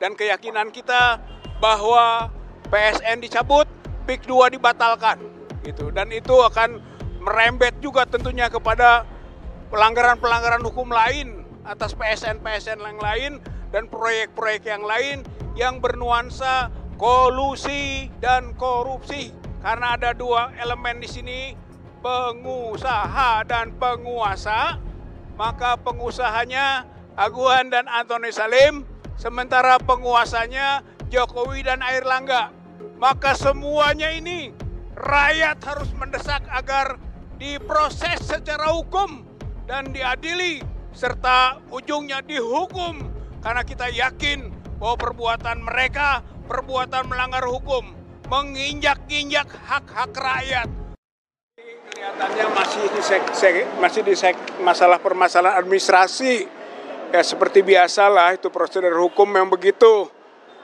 dan keyakinan kita bahwa PSN dicabut, PIK 2 dibatalkan gitu. Dan itu akan merembet juga tentunya kepada pelanggaran-pelanggaran hukum lain atas PSN-PSN yang lain dan proyek-proyek yang lain yang bernuansa kolusi dan korupsi. Karena ada dua elemen di sini, pengusaha dan penguasa, maka pengusahanya Aguan dan Antoni Salim, sementara penguasanya Jokowi dan Airlangga. Maka semuanya ini rakyat harus mendesak agar diproses secara hukum dan diadili serta ujungnya dihukum, karena kita yakin bahwa perbuatan mereka perbuatan melanggar hukum, menginjak-injak hak-hak rakyat. Kelihatannya masih di masalah permasalahan administrasi. Ya seperti biasalah, itu prosedur hukum yang begitu.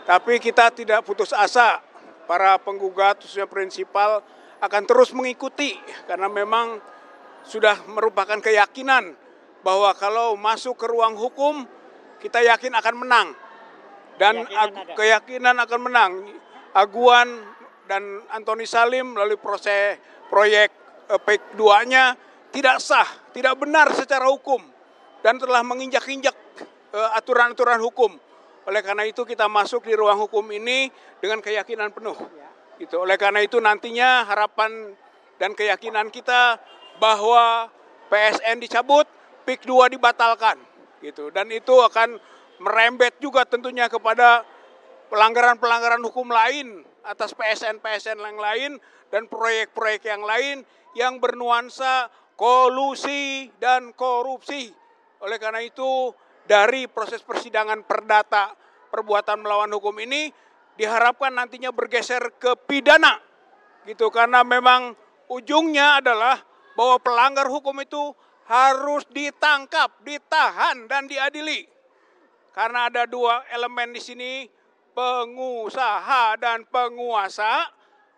Tapi kita tidak putus asa. Para penggugat khususnya prinsipal akan terus mengikuti karena memang sudah merupakan keyakinan bahwa kalau masuk ke ruang hukum kita yakin akan menang dan keyakinan akan menang. Aguan dan Antoni Salim melalui proses proyek PIK 2-nya tidak sah, tidak benar secara hukum dan telah menginjak-injak aturan-aturan hukum. Oleh karena itu kita masuk di ruang hukum ini dengan keyakinan penuh. Gitu. Oleh karena itu nantinya harapan dan keyakinan kita bahwa PSN dicabut, PIK 2 dibatalkan. Gitu. Dan itu akan merembet juga tentunya kepada pelanggaran-pelanggaran hukum lain atas PSN-PSN yang lain dan proyek-proyek yang lain yang bernuansa kolusi dan korupsi. Oleh karena itu dari proses persidangan perdata perbuatan melawan hukum ini diharapkan nantinya bergeser ke pidana gitu, karena memang ujungnya adalah bahwa pelanggar hukum itu harus ditangkap, ditahan dan diadili. Karena ada dua elemen di sini, pengusaha dan penguasa,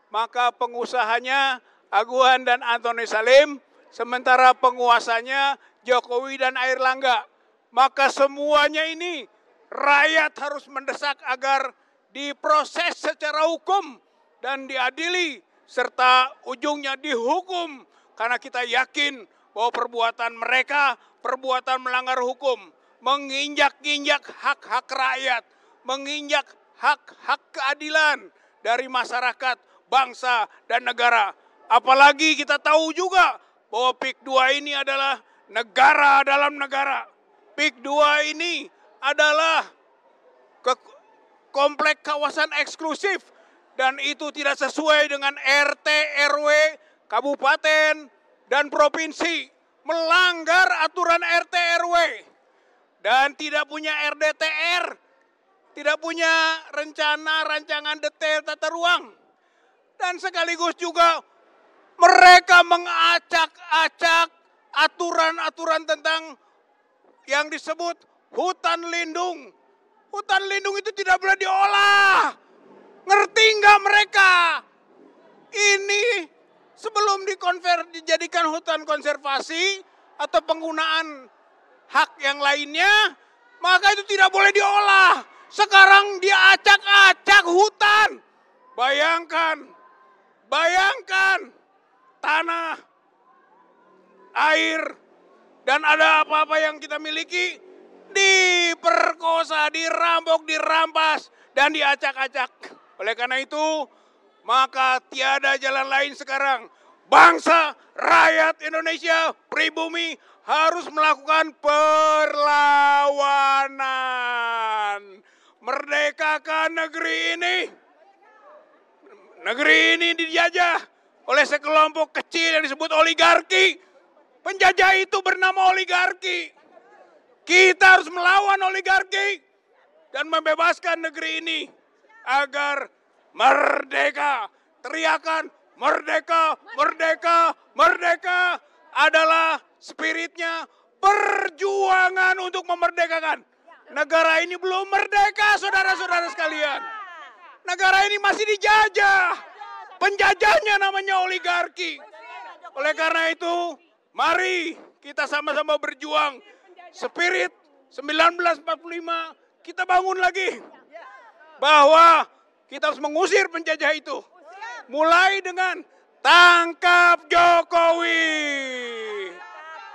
maka pengusahanya Aguan dan Antoni Salim, sementara penguasanya Jokowi dan Airlangga. Maka semuanya ini rakyat harus mendesak agar diproses secara hukum dan diadili serta ujungnya dihukum, karena kita yakin bahwa perbuatan mereka perbuatan melanggar hukum, menginjak-injak hak-hak rakyat, menginjak hak-hak keadilan dari masyarakat, bangsa dan negara. Apalagi kita tahu juga bahwa PIK 2 ini adalah negara dalam negara. PIK 2 ini adalah komplek kawasan eksklusif dan itu tidak sesuai dengan RT, RW, kabupaten, dan provinsi, melanggar aturan RT, RW, dan tidak punya RDTR, tidak punya rancangan detail tata ruang, dan sekaligus juga mereka mengacak-acak aturan-aturan tentang yang disebut hutan lindung. Hutan lindung itu tidak boleh diolah. Ngerti nggak mereka? Ini sebelum dijadikan hutan konservasi atau penggunaan hak yang lainnya, maka itu tidak boleh diolah. Sekarang dia acak-acak hutan. Bayangkan tanah, air, dan ada apa-apa yang kita miliki diperkosa, dirampok, dirampas, dan diacak-acak. Oleh karena itu, maka tiada jalan lain sekarang. Bangsa, rakyat Indonesia, pribumi harus melakukan perlawanan. Merdekakan negeri ini. Negeri ini dijajah oleh sekelompok kecil yang disebut oligarki. Penjajah itu bernama oligarki. Kita harus melawan oligarki dan membebaskan negeri ini agar merdeka. Teriakan merdeka, merdeka, merdeka adalah spiritnya perjuangan untuk memerdekakan. Negara ini belum merdeka, saudara-saudara sekalian. Negara ini masih dijajah. Penjajahnya namanya oligarki. Oleh karena itu, mari kita sama-sama berjuang. Spirit 1945 kita bangun lagi. bahwa kita harus mengusir penjajah itu. Mulai dengan tangkap Jokowi.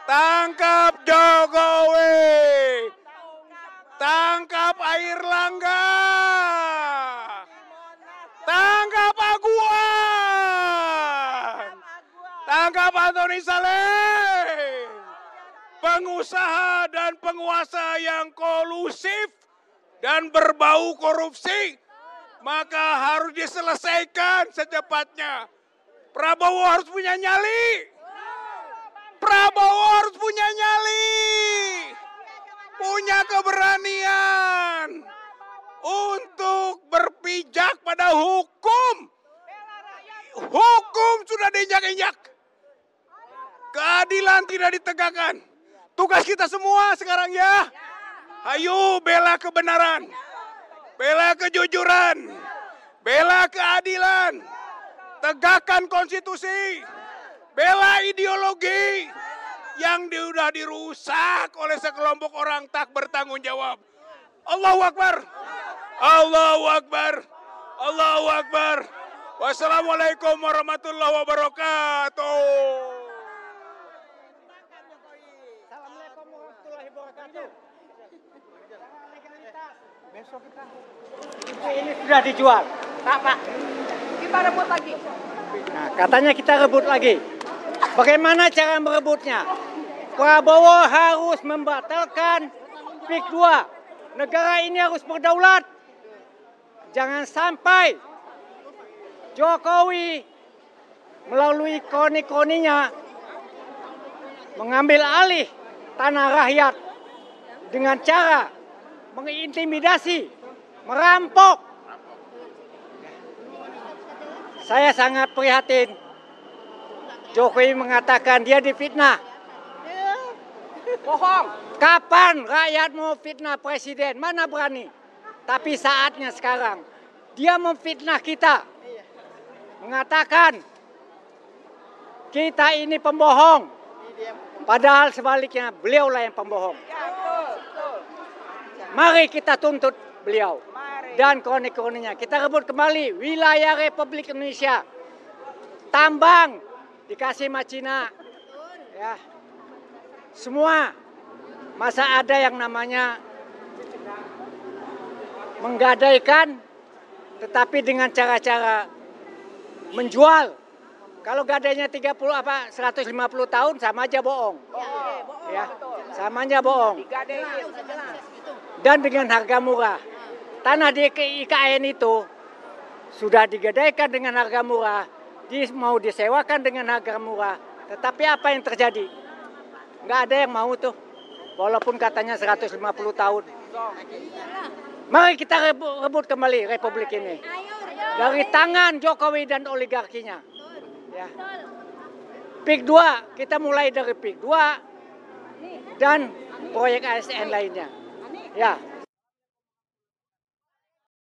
Tangkap Jokowi. Tangkap Airlangga. Tangkap Aguan. Tangkap Antoni Saleh. Pengusaha dan penguasa yang kolusif dan berbau korupsi, maka harus diselesaikan secepatnya. Prabowo harus punya nyali. Prabowo harus punya nyali. Punya keberanian untuk berpijak pada hukum. Hukum sudah diinjak-injak. Keadilan tidak ditegakkan. Tugas kita semua sekarang ya. Ayo bela kebenaran. Bela kejujuran. Bela keadilan. Tegakkan konstitusi. Bela ideologi yang sudah dirusak oleh sekelompok orang tak bertanggung jawab. Allahu Akbar. Allahu Akbar. Allahu Akbar. Wassalamualaikum warahmatullahi wabarakatuh. Assalamualaikum warahmatullahi wabarakatuh. Besok kita ini sudah dijual. Pak. Kita rebut lagi. Nah, katanya kita rebut lagi. Bagaimana cara merebutnya? Prabowo harus membatalkan PIK 2. Negara ini harus berdaulat. Jangan sampai Jokowi melalui kroni-kroninya mengambil alih tanah rakyat dengan cara mengintimidasi, merampok. Saya sangat prihatin. Jokowi mengatakan dia difitnah. Bohong. Kapan rakyat mau fitnah presiden? Mana berani? Tapi saatnya sekarang. Dia memfitnah kita. Mengatakan kita ini pembohong. Padahal sebaliknya beliaulah yang pembohong. Mari kita tuntut beliau. Dan kroni-kroninya. Kita rebut kembali wilayah Republik Indonesia. Tambang dikasih sama Cina. Ya. Semua. Masa ada yang namanya menggadaikan tetapi dengan cara-cara menjual. Kalau gadainya 150 tahun sama aja bohong. Ya, sama aja bohong. Dan dengan harga murah. Tanah di IKN itu sudah digadaikan dengan harga murah, mau disewakan dengan harga murah. Tetapi apa yang terjadi? Nggak ada yang mau tuh. Walaupun katanya 150 tahun. Mari kita rebut kembali Republik ini. Dari tangan Jokowi dan oligarkinya. Ya. PIK 2, kita mulai dari PIK 2 dan proyek ASN lainnya. Ya.